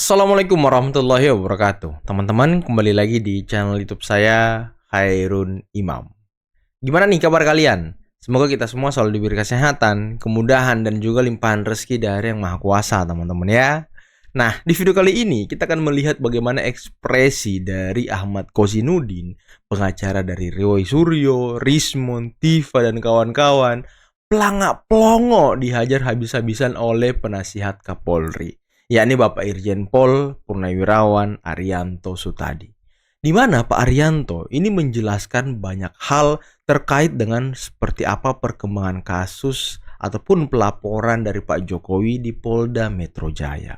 Assalamualaikum warahmatullahi wabarakatuh. Teman-teman, kembali lagi di channel YouTube saya, Khairun Imam. Gimana nih kabar kalian? Semoga kita semua selalu diberi kesehatan, kemudahan, dan juga limpahan rezeki dari Yang Maha Kuasa, teman-teman ya. Nah, di video kali ini kita akan melihat bagaimana ekspresi dari Ahmad Kozinudin, pengacara dari Roy Suryo, Rismon, Tifa, dan kawan-kawan, pelangak-pelongo dihajar habis-habisan oleh penasihat Kapolri, yakni Bapak Irjen Pol Purnawirawan Arianto Sutadi. Di mana Pak Arianto ini menjelaskan banyak hal terkait dengan seperti apa perkembangan kasus ataupun pelaporan dari Pak Jokowi di Polda Metro Jaya.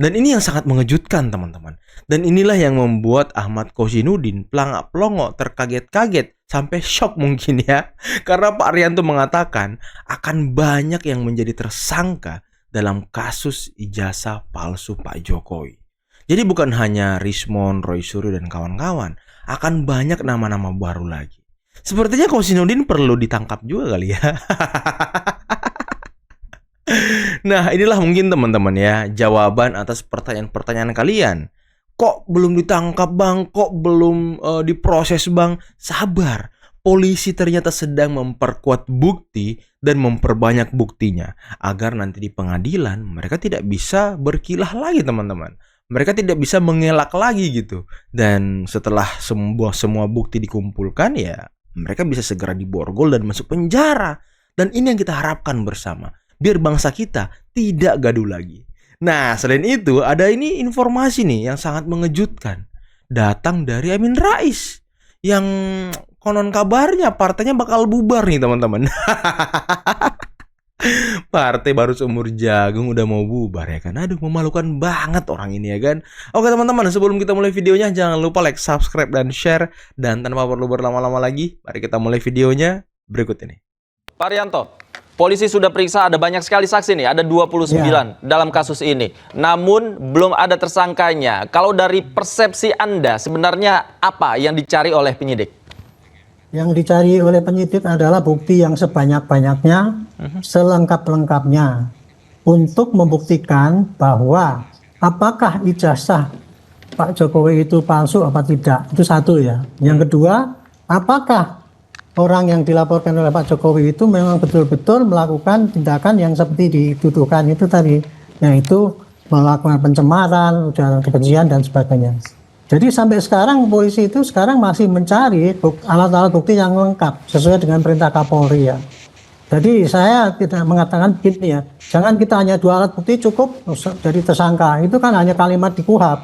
Dan ini yang sangat mengejutkan, teman-teman. Dan inilah yang membuat Ahmad Kozinudin pelangak-pelongo terkaget-kaget sampai shock mungkin ya. Karena Pak Arianto mengatakan akan banyak yang menjadi tersangka dalam kasus ijazah palsu Pak Jokowi. Jadi bukan hanya Rismon, Roy Suryo, dan kawan-kawan, akan banyak nama-nama baru lagi. Sepertinya Kozinudin perlu ditangkap juga kali ya. Nah, inilah mungkin teman-teman ya, jawaban atas pertanyaan-pertanyaan kalian. Kok belum ditangkap bang? Kok belum diproses bang? Sabar, polisi ternyata sedang memperkuat bukti dan memperbanyak buktinya, agar nanti di pengadilan mereka tidak bisa berkilah lagi teman-teman. Mereka tidak bisa mengelak lagi gitu. Dan setelah semua bukti dikumpulkan ya, mereka bisa segera diborgol dan masuk penjara. Dan ini yang kita harapkan bersama, biar bangsa kita tidak gaduh lagi. Nah, selain itu ada ini informasi nih yang sangat mengejutkan. Datang dari Amin Rais, yang konon kabarnya partainya bakal bubar nih teman-teman. Partai baru seumur jagung udah mau bubar ya kan. Aduh, memalukan banget orang ini ya kan. Oke teman-teman, sebelum kita mulai videonya jangan lupa like, subscribe, dan share. Dan tanpa perlu berlama-lama lagi, mari kita mulai videonya berikut ini. Pak Arianto, polisi sudah periksa ada banyak sekali saksi nih, ada 29 dalam kasus ini. Namun belum ada tersangkanya. Kalau dari persepsi Anda, sebenarnya apa yang dicari oleh penyidik? Yang dicari oleh penyidik adalah bukti yang sebanyak-banyaknya, selengkap-lengkapnya, untuk membuktikan bahwa apakah ijazah Pak Jokowi itu palsu apa tidak. Itu satu ya. Yang kedua, apakah orang yang dilaporkan oleh Pak Jokowi itu memang betul-betul melakukan tindakan yang seperti dituduhkan itu tadi, yaitu melakukan pencemaran, ujaran kebencian, dan sebagainya. Jadi sampai sekarang polisi itu sekarang masih mencari alat-alat bukti yang lengkap sesuai dengan perintah Kapolri ya. Jadi saya tidak mengatakan begini ya, jangan kita hanya 2 alat bukti cukup jadi tersangka, itu kan hanya kalimat di KUHP.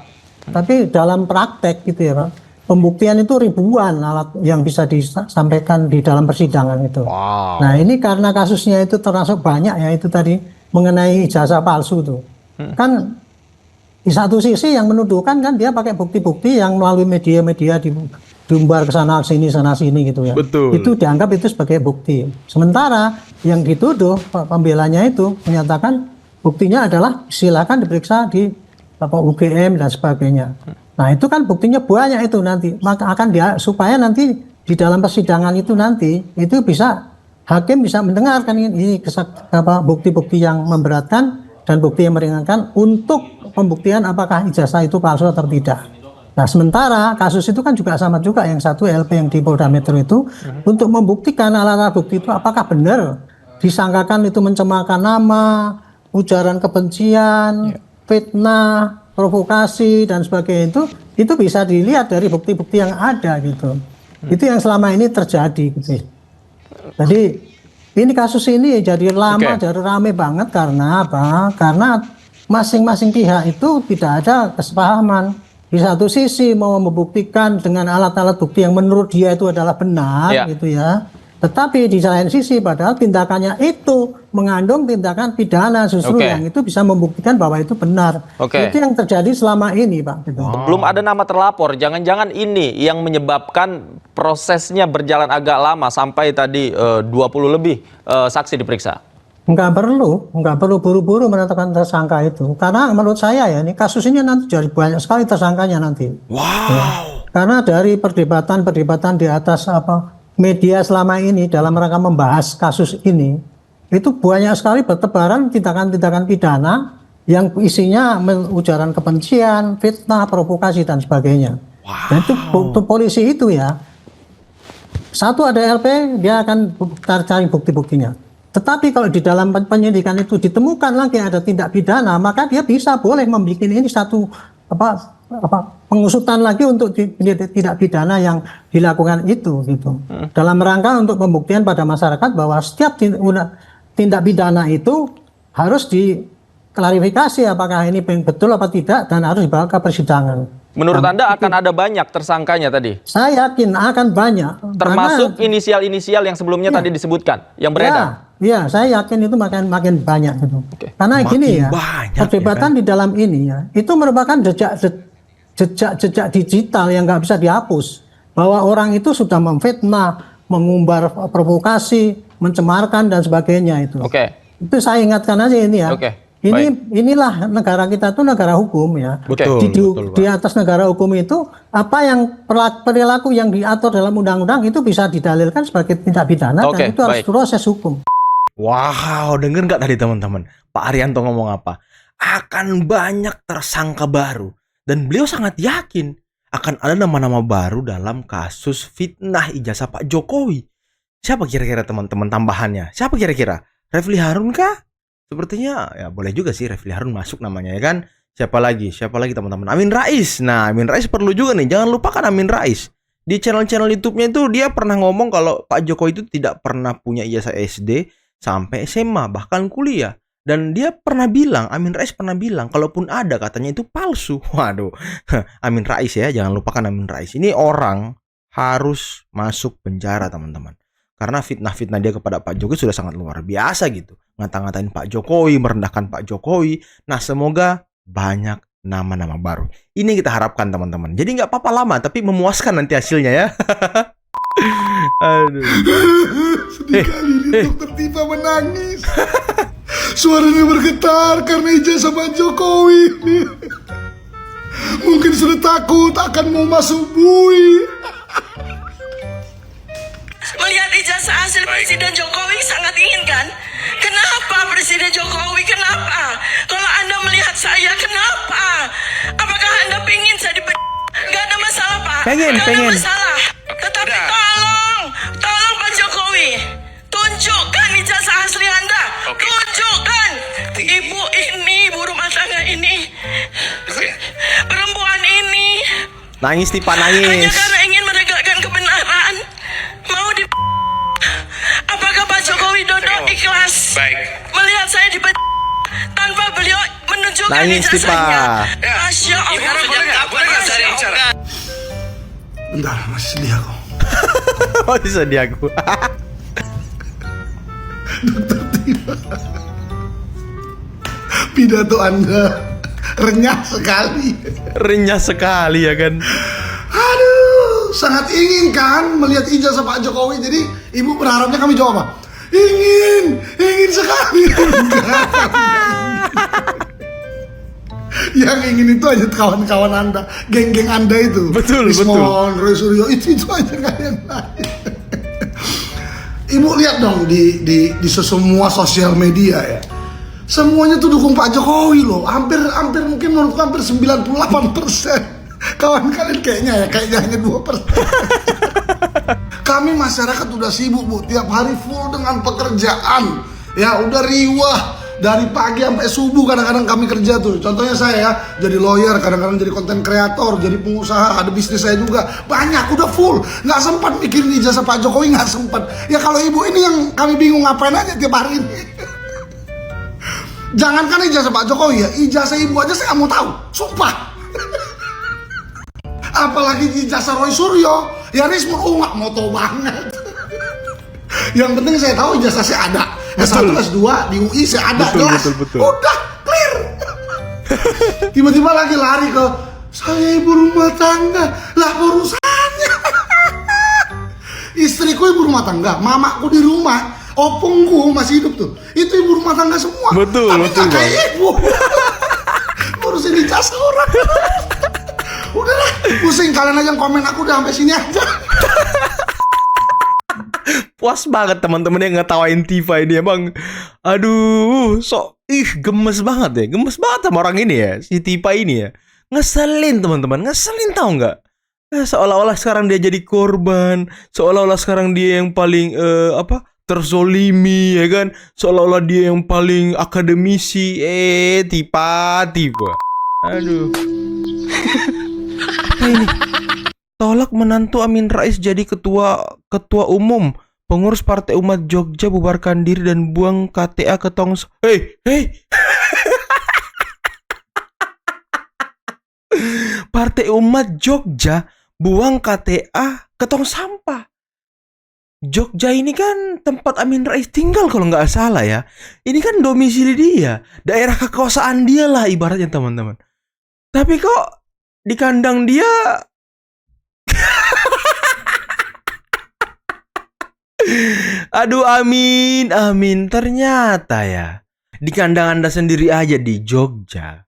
Tapi dalam praktek gitu ya Pak, pembuktian itu ribuan alat yang bisa disampaikan di dalam persidangan itu. Wow. Nah ini karena kasusnya itu termasuk banyak ya, itu tadi mengenai ijazah palsu itu. Kan di satu sisi yang menuduhkan kan dia pakai bukti-bukti yang melalui media-media diumbar ke sana sini gitu ya. Betul. Itu dianggap itu sebagai bukti. Sementara yang dituduh pembelanya itu menyatakan buktinya adalah silakan diperiksa di UGM dan sebagainya. Nah itu kan buktinya banyak itu nanti, maka akan supaya nanti di dalam persidangan itu nanti itu bisa hakim bisa mendengarkan ini bukti-bukti yang memberatkan dan bukti yang meringankan untuk pembuktian apakah ijazah itu palsu atau tidak. Nah sementara kasus itu kan juga sama juga, yang satu LP yang di Polda Metro itu untuk membuktikan alat-alat bukti itu apakah benar disangkakan itu mencemarkan nama, ujaran kebencian, fitnah, provokasi, dan sebagainya, itu bisa dilihat dari bukti-bukti yang ada gitu. Itu yang selama ini terjadi gitu. Jadi ini kasus ini jadi lama, jadi rame banget karena apa? Karena masing-masing pihak itu tidak ada kesepahaman. Di satu sisi mau membuktikan dengan alat-alat bukti yang menurut dia itu adalah benar gitu ya. Tetapi di lain sisi padahal tindakannya itu mengandung tindakan pidana justru yang itu bisa membuktikan bahwa itu benar. Itu yang terjadi selama ini Pak. Gitu. Belum ada nama terlapor, jangan-jangan ini yang menyebabkan prosesnya berjalan agak lama sampai tadi 20 lebih saksi diperiksa. Nggak perlu buru-buru menetapkan tersangka itu. Karena menurut saya ya ini kasus ini nanti jadi banyak sekali tersangkanya nanti. Wow. Ya. Karena dari perdebatan di atas media selama ini dalam rangka membahas kasus ini, itu banyak sekali bertebaran tindakan-tindakan pidana yang isinya ujaran kebencian, fitnah, provokasi dan sebagainya. Dan itu polisi itu ya, satu ada LP, dia akan cari bukti-buktinya. Tetapi kalau di dalam penyidikan itu ditemukan lagi ada tindak pidana, maka dia bisa boleh membuat ini satu pengusutan lagi untuk tindak pidana yang dilakukan itu gitu. Dalam rangka untuk pembuktian pada masyarakat bahwa setiap tindak pidana itu harus diklarifikasi apakah ini betul apa tidak dan harus dibawa ke persidangan. Menurut Anda akan ada banyak tersangkanya tadi? Saya yakin akan banyak. Termasuk inisial-inisial yang sebelumnya tadi disebutkan, yang beredar? Ya, saya yakin itu makin banyak gitu. Karena makin gini ya, ya perdebatan kan? di dalam ini ya, itu merupakan jejak digital yang nggak bisa dihapus. Bahwa orang itu sudah memfitnah, mengumbar provokasi, mencemarkan dan sebagainya itu. Itu saya ingatkan aja ini ya. Inilah negara kita itu negara hukum ya. Di atas negara hukum itu apa yang perilaku yang diatur dalam undang-undang itu bisa didalilkan sebagai tindak pidana dan itu harus proses hukum. Wow, denger nggak tadi teman-teman? Pak Arianto ngomong apa? Akan banyak tersangka baru dan beliau sangat yakin akan ada nama-nama baru dalam kasus fitnah ijazah Pak Jokowi. Siapa kira-kira teman-teman tambahannya? Siapa kira-kira? Refli Harun kah? Sepertinya ya boleh juga sih Refli Harun masuk namanya ya kan. Siapa lagi teman-teman? Amin Rais. Nah, Amin Rais perlu juga nih. Jangan lupakan Amin Rais. Di channel-channel YouTube-nya itu dia pernah ngomong kalau Pak Jokowi itu tidak pernah punya ijazah SD sampai SMA bahkan kuliah. Dan dia pernah bilang, Amin Rais pernah bilang kalaupun ada katanya itu palsu. Waduh. Amin Rais ya, jangan lupakan Amin Rais. Ini orang harus masuk penjara teman-teman. Karena fitnah-fitnah dia kepada Pak Jokowi sudah sangat luar biasa gitu. Ngata-ngatain Pak Jokowi, merendahkan Pak Jokowi. Nah, semoga banyak nama-nama baru. Ini kita harapkan teman-teman. Jadi nggak apa-apa lama, tapi memuaskan nanti hasilnya ya. Aduh. Sedih kali ini Dokter Tifa menangis. Suaranya bergetar karena ijazah Pak Jokowi. Mungkin sudah takut akan mau masuk bui. Melihat ijazah hasil Presiden Jokowi sangat ingin kan? Kenapa Presiden Jokowi? Kenapa? Kalau Anda melihat saya, kenapa? Apakah Anda pengen saya Gak ada masalah Pak. Pengen. Ada masalah. Tetapi tolong Pak Jokowi, tunjukkan ijazah asli Anda. Tunjukkan. Ibu ini, ibu rumah tangga ini, perempuan ini. Nangis Tipa, Hanya nangis. karena ingin menegakkan kebenaran, mau di. Apakah Pak Jokowi Dodo ikhlas melihat saya di tanpa beliau menunjukkan Nangis, ijazahnya? Tipa. Masya Allah. Bentar, masih sedih aku. Masih sedih aku. Dokter Tifa, pidato Anda renyah sekali. Renyah sekali ya kan. Aduh, sangat ingin kan melihat ijazah Pak Jokowi. Jadi Ibu berharapnya kami jawab apa? Ingin sekali. Yang ingin itu aja kawan-kawan Anda, geng-geng Anda itu. Betul. Roy Suryo itu aja kalian. Ibu lihat dong di semua sosial media ya. Semuanya tuh dukung Pak Jokowi loh. Hampir mungkin menurutku hampir 98%. Kawan kalian kayaknya hanya 2%. Kami masyarakat udah sibuk Bu, tiap hari full dengan pekerjaan. Ya udah riwah dari pagi sampai subuh kadang-kadang kami kerja tuh. Contohnya saya ya, jadi lawyer, kadang-kadang jadi konten kreator, jadi pengusaha, ada bisnis saya juga. Banyak, udah full. Nggak sempat mikirin ijazah Pak Jokowi, nggak sempat. Ya kalau ibu ini yang kami bingung ngapain aja tiap hari ini. Jangankan ijazah Pak Jokowi ya, ijazah ibu aja saya nggak mau tahu. Sumpah. Apalagi ijazah Roy Suryo, ya Risma, nggak mau tahu banget. Yang penting saya tahu ijazah saya ada. S1, S2 di UI saya ada, jelas. Betul. Udah clear. Tiba-tiba lagi lari ke saya ibu rumah tangga. Lah urusannya. Istriku ibu rumah tangga, mamaku di rumah, opungku masih hidup tuh. Itu ibu rumah tangga semua. Betul. Nggak kayak ibu. Ngurusin ijazah orang. Udahlah, pusing kalian aja yang komen aku udah sampai sini aja. puas banget teman-teman yang ngetawain Tifa ini emang. Aduh, gemes banget ya. Gemes banget sama orang ini ya, si Tifa ini ya. Ngeselin teman-teman, ngeselin tahu nggak? Seolah-olah sekarang dia jadi korban, seolah-olah sekarang dia yang paling terzolimi ya kan, seolah-olah dia yang paling akademisi. Tifa. Aduh. Apa ini? Tolak menantu Amin Rais jadi ketua umum. Pengurus Partai Umat Jogja bubarkan diri dan buang KTA ke tong. Hei. Partai Umat Jogja buang KTA ke tong sampah. Jogja ini kan tempat Amin Rais tinggal kalau nggak salah ya. Ini kan domisili dia, daerah kekuasaan dia lah ibaratnya teman-teman. Tapi kok di kandang dia aduh, amin. Ternyata ya, di kandang Anda sendiri aja di Jogja,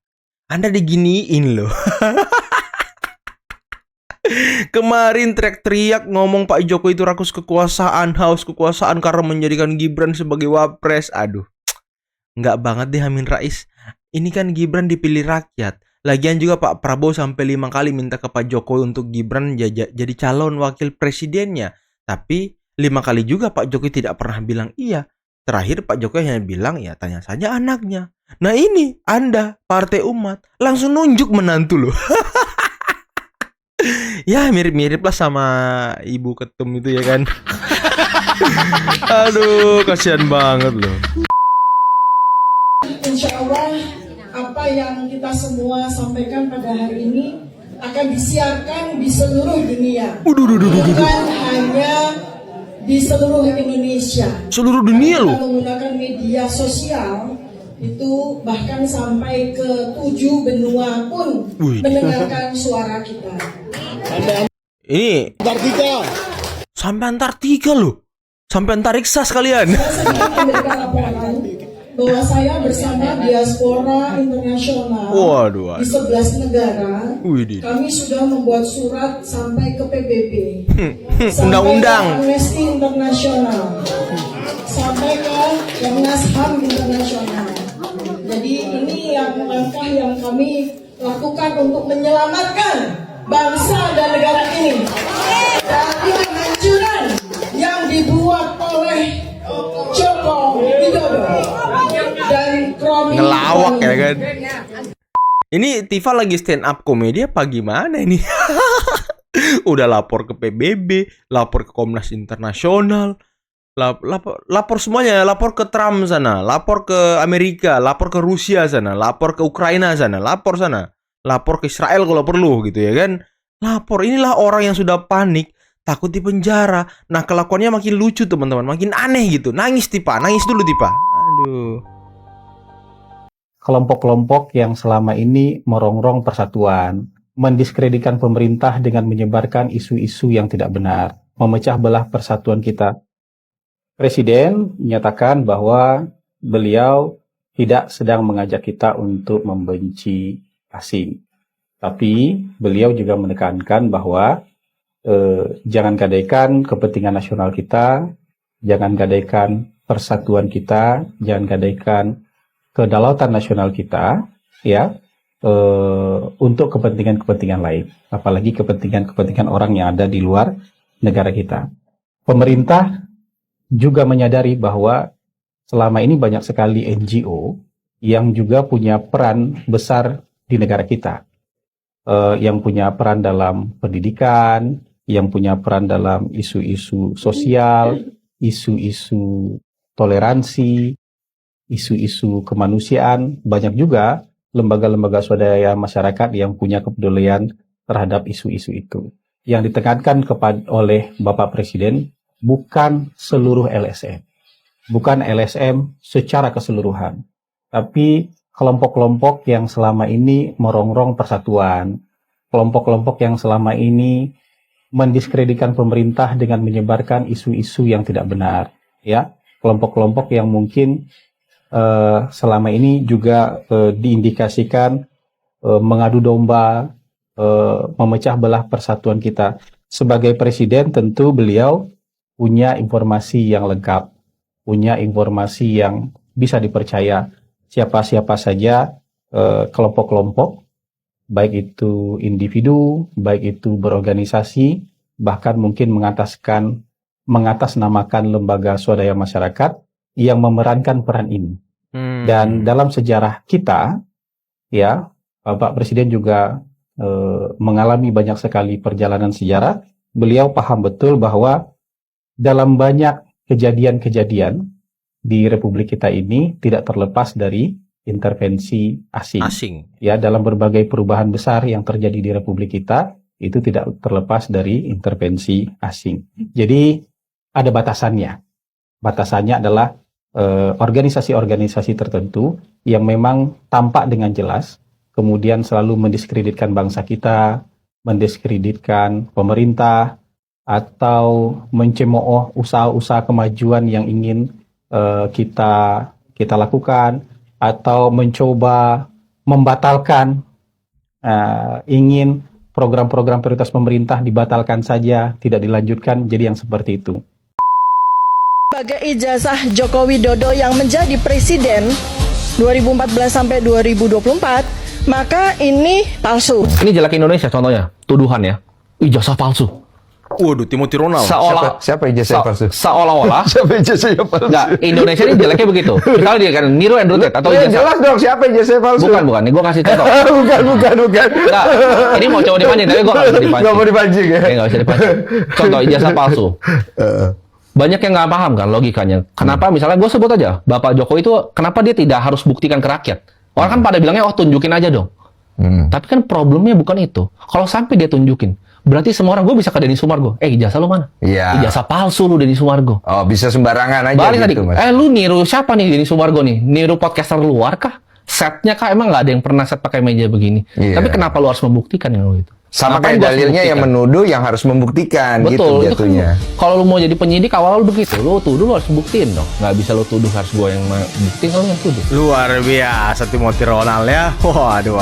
Anda diginiin loh. Kemarin teriak-teriak ngomong Pak Jokowi itu rakus kekuasaan, haus kekuasaan karena menjadikan Gibran sebagai wapres. Aduh, nggak banget deh Amin Rais. Ini kan Gibran dipilih rakyat. Lagian juga Pak Prabowo sampai 5 kali minta ke Pak Jokowi untuk Gibran jadi calon wakil presidennya. Tapi 5 kali juga Pak Jokowi tidak pernah bilang iya. Terakhir Pak Jokowi hanya bilang ya tanya saja anaknya. Nah ini Anda Partai Umat langsung nunjuk menantu loh. Ya mirip-mirip lah sama Ibu Ketum itu ya kan. Aduh kasihan banget loh. Insya Allah apa yang kita semua sampaikan pada hari ini akan disiarkan di seluruh dunia. Bukan hanya di seluruh Indonesia. Seluruh dunia loh. Kita menggunakan media sosial itu bahkan sampai ke 7 benua pun mendengarkan suara kita. Ini sampai Antartika loh. Sampai antariksa sekalian. Saya sedang memberikan laporan bahwa saya bersama diaspora internasional Waduh. di 11 negara. Widih. Kami sudah membuat surat sampai ke PBB, Undang-undang. sampai ke Amnesty Internasional, sampai ke Komnas HAM Internasional. Jadi ini yang langkah yang kami lakukan untuk menyelamatkan bangsa dan negara ini dari kehancuran yang dibuat oleh Joko Widodo dan Kromi Ngelawak ya kan. Ini Tifa lagi stand up komedi apa gimana ini? Udah lapor ke PBB, lapor ke Komnas Internasional, lapor semuanya, lapor ke Trump sana, lapor ke Amerika, lapor ke Rusia sana, lapor ke Ukraina sana, lapor sana, lapor ke Israel kalau perlu gitu ya kan. Lapor, inilah orang yang sudah panik, takut di penjara. Nah kelakuannya makin lucu teman-teman, makin aneh gitu. Nangis Tifa, nangis dulu Tifa. Aduh. Kelompok-kelompok yang selama ini merongrong persatuan, mendiskreditkan pemerintah dengan menyebarkan isu-isu yang tidak benar, memecah belah persatuan kita. Presiden menyatakan bahwa beliau tidak sedang mengajak kita untuk membenci asing. Tapi beliau juga menekankan bahwa jangan gadaikan kepentingan nasional kita, jangan gadaikan persatuan kita, jangan gadaikan kedaulatan nasional kita, ya, untuk kepentingan-kepentingan lain, apalagi kepentingan-kepentingan orang yang ada di luar negara kita. Pemerintah juga menyadari bahwa selama ini banyak sekali NGO yang juga punya peran besar di negara kita, yang punya peran dalam pendidikan, yang punya peran dalam isu-isu sosial, isu-isu toleransi, isu-isu kemanusiaan. Banyak juga lembaga-lembaga swadaya masyarakat yang punya kepedulian terhadap isu-isu itu. Yang ditekankan oleh Bapak Presiden bukan seluruh LSM, bukan LSM secara keseluruhan, tapi kelompok-kelompok yang selama ini merongrong persatuan, kelompok-kelompok yang selama ini mendiskreditkan pemerintah dengan menyebarkan isu-isu yang tidak benar, ya, kelompok-kelompok yang mungkin selama ini juga diindikasikan mengadu domba, memecah belah persatuan kita. Sebagai presiden tentu beliau punya informasi yang lengkap, punya informasi yang bisa dipercaya. Siapa-siapa saja kelompok-kelompok, baik itu individu, baik itu berorganisasi, bahkan mungkin mengatasnamakan lembaga swadaya masyarakat yang memerankan peran ini. Dan dalam sejarah kita, ya, Bapak Presiden juga mengalami banyak sekali perjalanan sejarah. Beliau paham betul bahwa dalam banyak kejadian-kejadian di Republik kita ini tidak terlepas dari intervensi asing. Ya, dalam berbagai perubahan besar yang terjadi di Republik kita itu tidak terlepas dari intervensi asing. Jadi ada batasannya. Batasannya adalah organisasi-organisasi tertentu yang memang tampak dengan jelas, kemudian selalu mendiskreditkan bangsa kita, mendiskreditkan pemerintah, atau mencemooh usaha-usaha kemajuan yang ingin kita lakukan, atau mencoba membatalkan, ingin program-program prioritas pemerintah dibatalkan saja, tidak dilanjutkan, jadi yang seperti itu. Sebagai ijazah Joko Widodo yang menjadi presiden 2014 sampai 2024, maka ini palsu. Ini jelek Indonesia contohnya, tuduhan ya, ijazah palsu. Waduh, Timothy Ronald. Siapa ijazah palsu? Seolah-olah. Siapa ijazahnya palsu? Nggak, Indonesia ini jeleknya begitu. Misalnya dia kan niru Andrew Tate atau ijazah. Jelas dong siapa ijazah palsu. Bukan. Nih gue kasih contoh. bukan. Nggak, ini mau coba dipancing, tapi gue nggak bisa dipancing. Nggak mau dipancing ya? Nggak bisa dipancing. Contoh ijazah palsu. Banyak yang nggak paham kan logikanya. Kenapa misalnya gue sebut aja, Bapak Jokowi itu kenapa dia tidak harus buktikan ke rakyat? Orang kan pada bilangnya, oh tunjukin aja dong. Tapi kan problemnya bukan itu. Kalau sampai dia tunjukin, berarti semua orang, gue bisa ke Denny Sumargo. Ijazah lu mana? Iya. Ijazah palsu lu Denny Sumargo. Oh, bisa sembarangan aja Balik gitu, tadi. Mas. Lu niru siapa nih Denny Sumargo nih? Niru podcaster luar kah? Setnya kah? Emang nggak ada yang pernah set pakai meja begini? Iya. Tapi kenapa lu harus membuktikan yang lu itu? Sama Ngapain kayak gua harus dalilnya yang membuktikan? menuduh yang harus membuktikan. Betul, gitu itu kan jatuhnya. kalau lu mau jadi penyidik awal lu begitu, lu tuduh lu harus buktiin dong. Nggak bisa lu tuduh harus gua yang buktiin, kalau yang tuduh. Luar biasa Timothy Ronald ya. Waduh.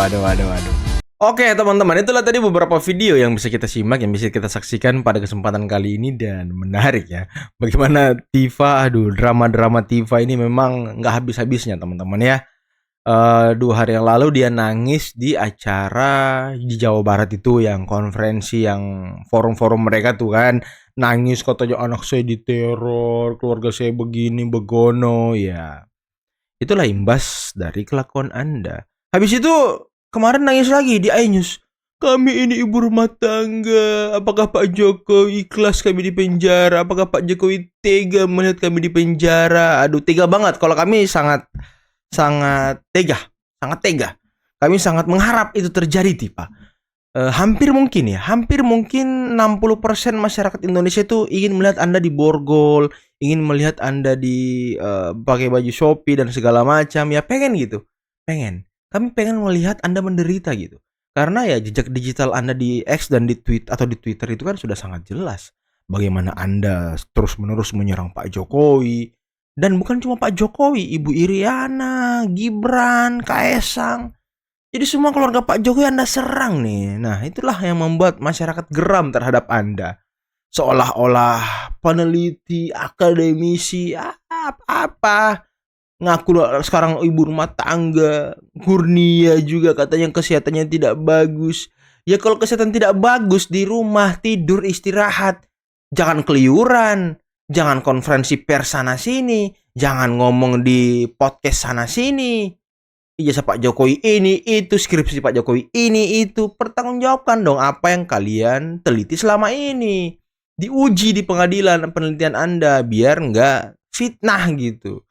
Oke teman-teman, itulah tadi beberapa video yang bisa kita simak, yang bisa kita saksikan pada kesempatan kali ini. Dan menarik ya, bagaimana Tifa, drama-drama Tifa ini memang nggak habis-habisnya teman-teman ya. 2 hari yang lalu dia nangis di acara di Jawa Barat itu, yang konferensi, yang forum-forum mereka tuh kan. Nangis katanya anak saya diteror, keluarga saya begini begono ya. Itulah imbas dari kelakuan Anda. Habis itu kemarin nangis lagi di iNews. Kami ini ibu rumah tangga. Apakah Pak Jokowi ikhlas kami di penjara? Apakah Pak Jokowi tega melihat kami di penjara? Aduh, tega banget. Kalau kami sangat tega. Kami sangat mengharap itu terjadi, Tifa. Hampir mungkin 60% masyarakat Indonesia itu ingin melihat Anda di borgol, ingin melihat Anda di pakai baju Shopee dan segala macam. Ya pengen gitu. Kami pengen melihat Anda menderita gitu. Karena ya jejak digital Anda di X dan di tweet atau di Twitter itu kan sudah sangat jelas. Bagaimana Anda terus-menerus menyerang Pak Jokowi. Dan bukan cuma Pak Jokowi, Ibu Iriana, Gibran, Kaesang. Jadi semua keluarga Pak Jokowi Anda serang nih. Nah, itulah yang membuat masyarakat geram terhadap Anda. Seolah-olah peneliti, akademisi, apa. Ngaku sekarang ibu rumah tangga. Kurnia juga katanya kesehatannya tidak bagus. Ya kalau kesehatan tidak bagus, di rumah tidur istirahat. Jangan keliuran. Jangan konferensi pers sana sini, jangan ngomong di podcast sana sini. Ijazah Pak Jokowi ini itu, skripsi Pak Jokowi ini itu, pertanggungjawabkan dong apa yang kalian teliti selama ini. Diuji di pengadilan penelitian Anda biar nggak fitnah gitu.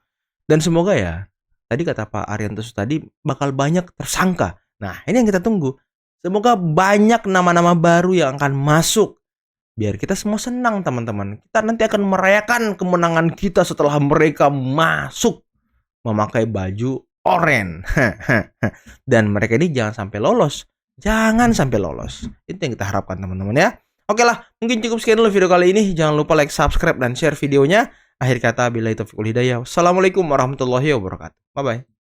Dan semoga ya, tadi kata Pak Arianto tadi bakal banyak tersangka. Nah, ini yang kita tunggu. Semoga banyak nama-nama baru yang akan masuk. Biar kita semua senang teman-teman. Kita nanti akan merayakan kemenangan kita setelah mereka masuk memakai baju oranye. Dan mereka ini jangan sampai lolos. Itu yang kita harapkan teman-teman ya. Oke lah, mungkin cukup sekian dulu video kali ini. Jangan lupa like, subscribe, dan share videonya. Akhir kata, billahi taufiq wal hidayah. Wassalamualaikum warahmatullahi wabarakatuh. Bye-bye.